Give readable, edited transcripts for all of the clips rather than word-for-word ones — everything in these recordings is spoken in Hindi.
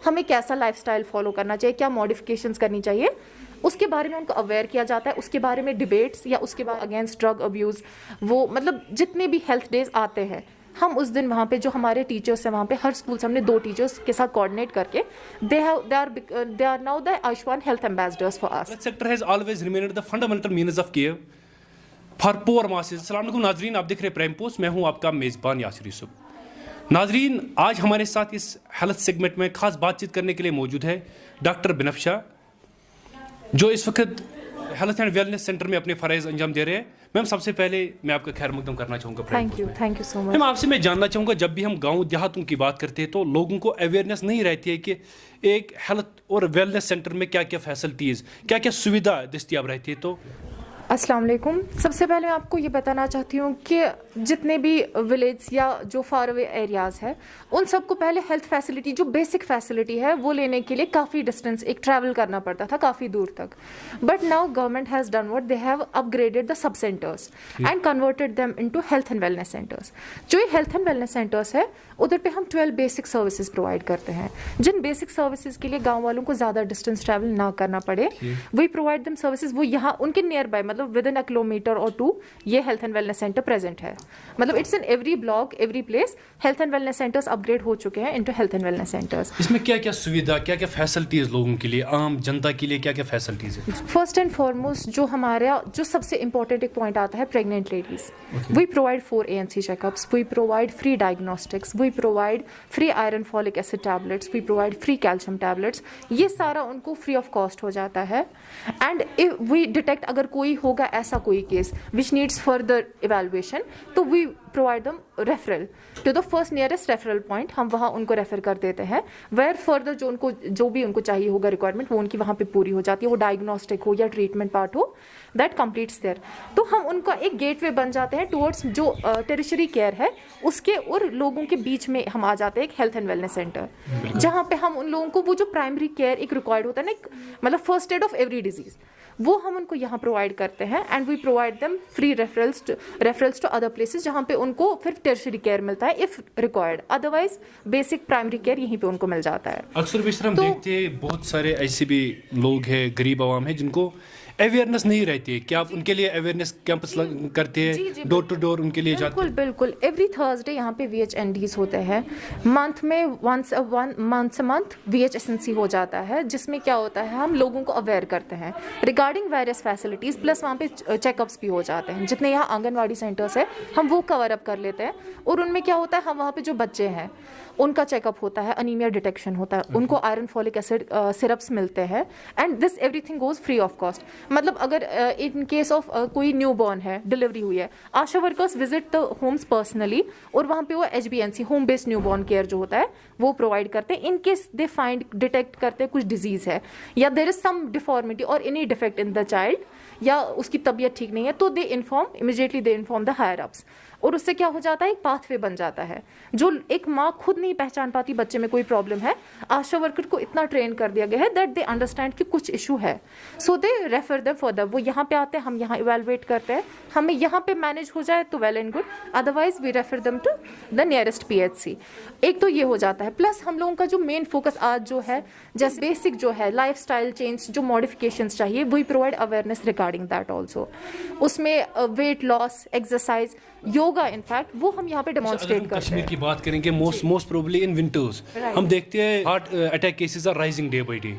हमें कैसा लाइफस्टाइल फॉलो करना चाहिए, क्या मॉडिफिकेशंस करनी चाहिए, उसके बारे में उनको अवेयर किया जाता है। उसके बारे में डिबेट्स या उसके बाद अगेंस्ट ड्रग अब्यूज़, वो मतलब जितने भी हेल्थ डेज आते हैं, हम उस दिन वहाँ पे जो हमारे टीचर्स हैं, वहाँ पे हर स्कूल से हमने 2 टीचर्स के साथ कोऑर्डिनेट करके they are now the Ayushman health ambassadors for us. Health sector has always remained the fundamental means of care for poor masses. अस्सलाम वालेकुम नाजरीन, आप देख रहे हैं प्राइम पोस्ट, मैं हूं आपका मेज़बान यासिर यूसुफ। नाजरीन, आज हमारे साथ इस हेल्थ सेगमेंट में खास बातचीत करने के लिए मौजूद है डॉक्टर बिनफ्शा, जो इस वक्त हेल्थ एंड वेलनेस सेंटर में अपने फ़राइज़ अंजाम दे रहे हैं। मैम, सबसे पहले मैं आपका खैर मकदम करना चाहूँगा। Thank you so much. Ma'am, आपसे मैं जानना चाहूँगा, जब भी हम गाँव देहातों की बात करते हैं तो लोगों को अवेयरनेस नहीं रहती है कि एक हेल्थ और वेलनेस सेंटर में क्या क्या फैसिलिटीज़, क्या क्या सुविधा दस्तियाब रहती है। तो अस्सलाम वालेकुम। सबसे पहले मैं आपको ये बताना चाहती हूँ कि जितने भी विलेज या जो फार अवे एरियाज़ है, उन सबको पहले हेल्थ फैसिलिटी, जो बेसिक फैसिलिटी है, वो लेने के लिए काफ़ी डिस्टेंस एक ट्रैवल करना पड़ता था, काफ़ी दूर तक। But now government has done what, they have upgraded the sub centres and converted them into health and wellness centres. जो ये हेल्थ एंड वेलनेस सेंटर्स है, उधर पे हम 12 बेसिक सर्विसेज प्रोवाइड करते हैं, जिन बेसिक सर्विसेज के लिए गाँव वालों को ज़्यादा डिस्टेंस ट्रैवल ना करना पड़े। वी प्रोवाइड दम सर्विसेज, वो यहाँ उनके नियर बाय, मतलब विद इन अ किलोमीटर और 2 ये health and wellness centre present है। मतलब it's in every block, every place health and wellness centres upgrade हो चुके हैं into health and wellness centres. इसमें क्या क्या सुविधा, क्या क्या फैसिलिटीज़ लोगों के लिए, आम जनता के लिए क्या क्या फैसिलिटीज़ है? फर्स्ट एंड फॉरमोस्ट जो हमारा जो सबसे इंपॉर्टेंट एक पॉइंट आता है, pregnant ladies, we provide 4 ANC checkups, we provide free diagnostics, we provide free iron folic acid tablets, we provide free calcium tablets. ये सारा उनको फ्री ऑफ कॉस्ट हो जाता है। एंड इफ वी डिटेक्ट अगर कोई होगा ऐसा कोई case which needs further evaluation, तो we provide them referral to the first nearest referral point. हम वहाँ उनको रेफर कर देते हैं, वेयर फर्दर जो भी उनको चाहिए होगा रिक्वायरमेंट, वो उनकी वहाँ पे पूरी हो जाती है। वो डायग्नोस्टिक हो या ट्रीटमेंट पार्ट हो, दैट कंप्लीट्स देयर। तो हम उनका एक गेटवे बन जाते हैं टुवर्ड्स जो टेरिशरी केयर है उसके और लोगों के बीच में हम आ जाते हैं एक हेल्थ एंड वेलनेस सेंटर, जहाँ पे हम उन लोगों को वो जो प्राइमरी केयर एक रिक्वायर्ड होता है ना, मतलब first aid of every disease, वो हम उनको यहाँ प्रोवाइड करते हैं। And we provide them free referrals to other places, जहाँ पे उनको फिर टर्शरी केयर मिलता है if required. Otherwise basic primary care यहीं पे उनको मिल जाता है। अक्सर बेशतर हम देखते हैं बहुत सारे ऐसे भी लोग हैं, गरीब आवाम है, जिनको अवेयरनेस नहीं रहती है। क्या आप उनके लिए अवेयरनेस कैंपस करते हैं, डोर टू डोर उनके लिए जाते हैं? बिल्कुल। एवरी थर्सडे यहाँ पे VHNDs होते हैं। मंथ में वंस अ मंथ VHSNC हो जाता है, जिसमें क्या होता है, हम लोगों को अवेयर करते हैं रिगार्डिंग वेरियस फैसिलिटीज़, प्लस वहाँ पे चेकअप्स भी हो जाते हैं। जितने यहाँ आंगनवाड़ी सेंटर्स है, हम वो कवर अप कर लेते हैं। और उनमें क्या होता है, हम वहाँ पे जो बच्चे हैं उनका चेकअप होता है, अनीमिया डिटेक्शन होता है, उनको आयरन फॉलिक एसिड सिरप्स मिलते हैं। And this everything goes free of cost. मतलब अगर इन केस ऑफ कोई न्यू बॉर्न है, डिलीवरी हुई है, ASHA workers visit the homes personally, और वहाँ पे वो HBNC home based new born care जो होता है वो प्रोवाइड करते हैं। In case they find, detect करते हैं कुछ डिजीज है या देर इज सम डिफॉर्मिटी और any defect in the child, या उसकी तबीयत ठीक नहीं है, तो they inform the higher ups. और उससे क्या हो जाता है, एक पाथवे बन जाता है। जो एक माँ खुद नहीं पहचान पाती बच्चे में कोई प्रॉब्लम है, आशा वर्कर को इतना ट्रेन कर दिया गया है दैट दे अंडरस्टैंड कि कुछ इशू है, सो दे रेफर देम फर्दर। वो यहाँ पे आते हैं, हम यहाँ इवेलुएट करते हैं, हमें यहाँ पे मैनेज हो जाए तो well and good, otherwise we refer them to the nearest PHC। एक तो ये हो जाता है। प्लस हम लोगों का जो मेन फोकस आज जो है, जैसे बेसिक जो है लाइफ स्टाइल चेंज, जो मॉडिफिकेशंस चाहिए, we provide awareness regarding that also. उसमें weight loss, exercise, yoga, in fact वो हम यहाँ पे डेमोन्स्ट्रेट करते हैं। कश्मीर की बात करेंगे, मोस्ट प्रोबेबली इन विंटर्स हम देखते हैं heart attack cases are rising day by day.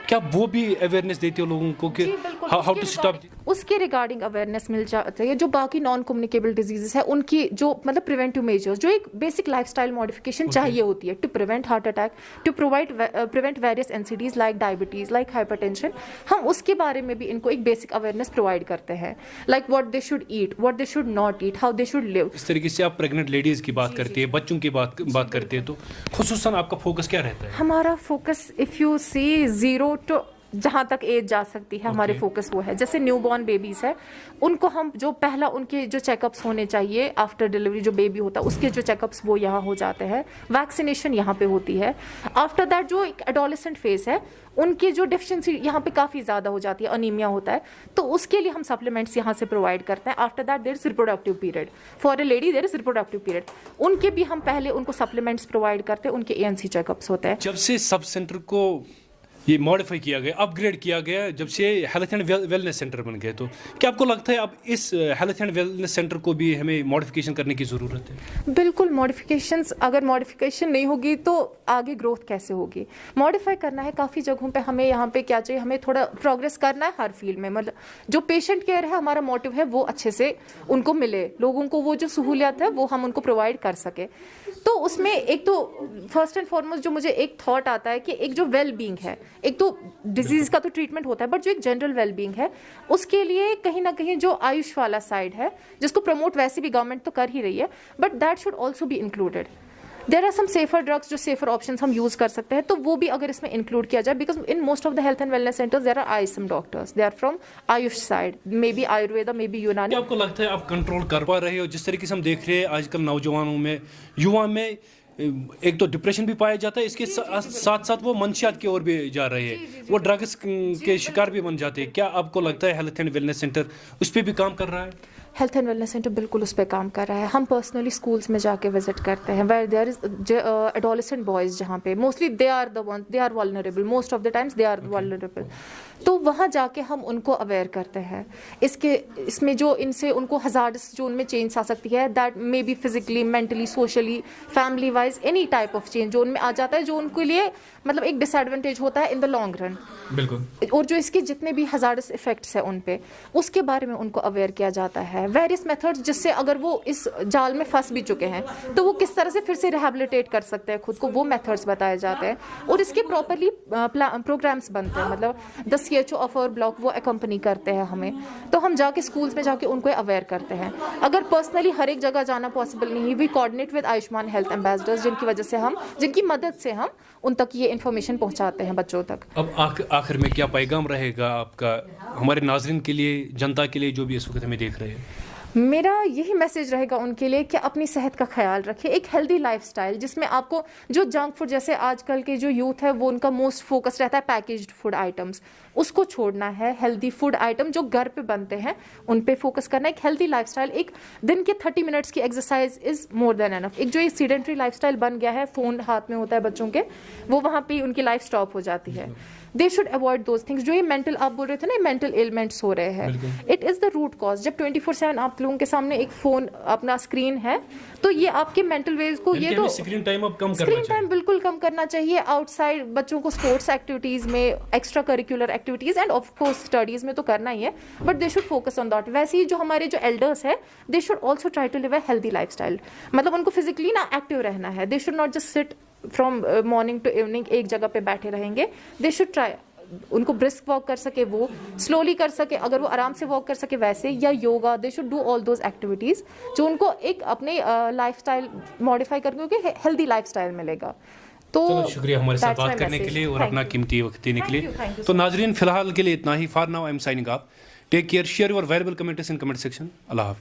क्या वो भी अवेयरनेस देते हो लोगों को कि हाउ टू स्टॉप? उसके रिगार्डिंग अवेयरनेस मिल जाती है। जो बाकी नॉन कम्युनिकेबल डिजीजेस है, उनकी जो मतलब प्रिवेंटिव मेजर्स, जो एक बेसिक लाइफस्टाइल मॉडिफिकेशन चाहिए होती है to prevent heart attack, to prevent various NCDs like diabetes, like hypertension, हम उसके बारे में भी इनको एक बेसिक अवेयरनेस प्रोवाइड करते हैं, like what they should eat, what they should not eat, how they should live. इस तरीके से आप प्रेग्नेंट लेडीज की बात करते हैं, बच्चों की बात करते हैं, तो खुसूसन आपका फोकस क्या रहता है? हमारा focus, if you see, 0 to जहाँ तक एज जा सकती है हमारे फोकस वो है। जैसे न्यूबॉर्न बेबीज है, उनको हम जो पहला उनके जो चेकअप्स होने चाहिए आफ्टर डिलीवरी, जो बेबी होता है उसके जो चेकअप्स वो यहाँ हो जाते हैं, वैक्सीनेशन यहाँ पे होती है। आफ्टर दैट जो एक एडोलेसेंट फेज है, उनकी जो डेफिशिएंसी यहाँ पे काफ़ी ज़्यादा हो जाती है, अनीमिया होता है, तो उसके लिए हम सप्लीमेंट्स यहाँ से प्रोवाइड करते हैं। After that there is reproductive period, for a lady there is reproductive period, उनके भी हम पहले उनको सप्लीमेंट्स प्रोवाइड करते हैं, उनके ANC चेकअप्स होते हैं। जब से सब सेंटर को ये मॉडिफाई किया गया, अपग्रेड किया गया, जब से हेल्थ एंड वेलनेस सेंटर बन गए, तो क्या आपको लगता है अब इस हेल्थ एंड वेलनेस सेंटर को भी हमें मॉडिफिकेशन करने की ज़रूरत है? बिल्कुल, मॉडिफिकेशंस, अगर मॉडिफिकेशन नहीं होगी तो आगे ग्रोथ कैसे होगी? मॉडिफाई करना है काफ़ी जगहों पे, हमें यहाँ पे क्या चाहिए, हमें थोड़ा प्रोग्रेस करना है हर फील्ड में। मतलब जो पेशेंट केयर है, हमारा मोटिव है वो अच्छे से उनको मिले, लोगों को वो जो सहूलियत है वो हम उनको प्रोवाइड कर सके। तो उसमें एक तो फर्स्ट एंड फॉरमोस्ट जो मुझे एक थॉट आता है कि एक जो वेल बीइंग है, एक तो डिजीज का तो ट्रीटमेंट होता है, बट जो एक जनरल वेल बीइंग है उसके लिए कहीं ना कहीं जो आयुष वाला साइड है, जिसको प्रमोट वैसे भी गवर्नमेंट तो कर ही रही है, but that should also be included. There are some safer drugs, जो सेफर ऑप्शंस हम यूज कर सकते हैं, तो वो भी अगर इसमें इंक्लूड किया जाए, because in most of the health and wellness centres there are ISM doctors, they are from AYUSH side, may be Ayurveda, may be Unani. आपको लगता है आप कंट्रोल कर पा रहे हो? जिस तरीके से हम देख रहे हैं आजकल नौजवानों में, युवा में एक तो डिप्रेशन भी पाया जाता है, इसके साथ साथ वो मंशियात की ओर भी जा रहे हैं, वो ड्रग्स के शिकार भी बन जाते हैं। क्या आपको लगता है हेल्थ एंड वेलनेस सेंटर उस पर भी काम कर रहा है? हेल्थ एंड वेलनेस सेंटर बिल्कुल उस पर काम कर रहा है। हम पर्सनली स्कूल्स में जाके विजिट करते हैं, where there is adolescent boys, जहाँ पे mostly they are vulnerable, most of the times they are vulnerable, तो वहाँ जाके हम उनको अवेयर करते हैं। इसमें जो इनसे उनको हजार्डस जो उनमें चेंज आ सकती है, that may be physically, mentally, socially, family wise, any type of change जो उनमें आ जाता है, जो उनके लिए मतलब एक डिसएडवांटेज होता है इन द लॉन्ग रन। बिल्कुल। और जो इसके जितने भी हजार्डस इफेक्ट्स हैं उन पे, उसके बारे में उनको अवेयर किया जाता है। वेरियस मेथड्स, जिससे अगर वो इस जाल में फंस भी चुके हैं तो वो किस तरह से फिर से रिहेबिलिटेट कर सकते हैं खुद को, वो मेथड्स बताए जाते हैं। और इसके प्रॉपरली प्रोग्राम्स बनते हैं, मतलब the CHO of our block वो एकम्पनी करते हैं हमें, तो हम जाके स्कूल्स में जाके उनको अवेयर करते हैं। अगर पर्सनली हर एक जगह जाना पॉसिबल नहीं, we coordinate with Ayushman health ambassadors, जिनकी वजह से हम, जिनकी मदद से हम उन तक ये इन्फॉर्मेशन पहुंचाते हैं बच्चों तक। अब आखिर में क्या पैगाम रहेगा आपका हमारे नाज़रीन के लिए, जनता के लिए जो भी इस वक्त हमें देख रहे हैं? मेरा यही मैसेज रहेगा उनके लिए कि अपनी सेहत का ख्याल रखें, एक हेल्दी लाइफस्टाइल, जिसमें आपको जो जंक फूड, जैसे आजकल के जो यूथ है वो उनका मोस्ट फोकस रहता है पैकेज्ड फूड आइटम्स, उसको छोड़ना है। हेल्दी फूड आइटम जो घर पे बनते हैं उन पे फोकस करना है। एक हेल्दी लाइफस्टाइल, एक दिन के 30 मिनट्स की exercise is more than enough. एक जो ये सीडेंट्री लाइफस्टाइल बन गया है, फोन हाथ में होता है बच्चों के, वो वहाँ पे उनकी लाइफ स्टॉप हो जाती है। They should avoid those things. जो ये मेंटल, आप बोल रहे थे ना, मेंटल एलिमेंट्स हो रहे हैं, it is the root cause. जब 24/7 आप लोगों के सामने एक फोन, अपना स्क्रीन है, तो ये आपके मेंटल वेव्स को, ये तो स्क्रीन टाइम अब कम स्क्रीन टाइम बिल्कुल कम करना चाहिए। आउटसाइड बच्चों को स्पोर्ट्स एक्टिविटीज में, extra curricular activities and of course studies में तो करना ही है, but they should focus on that. वैसे ही जो हमारे जो एल्डर्स है, they should also try to live a healthy lifestyle. मतलब उनको फिजिकली ना एक्टिव रहना है, they should not just sit from morning to evening एक जगह पे बैठे रहेंगे। दे शुड ट्राई, उनको ब्रिस्क वॉक कर सके वो स्लोली कर सके, अगर वो आराम से वॉक कर सके वैसे, या yoga, they should do all those activities जो उनको एक अपने लाइफस्टाइल मॉडिफाई करके हेल्दी लाइफस्टाइल मिलेगा। तो शुक्रिया हमारे साथ बात करने के लिए और अपना कीमती वक्त देने के लिए। तो नाजरीन, फिलहाल के लिए इतना ही। For now I am signing off. Take care, share your valuable comments in comment section. अल्लाह हाफिज़।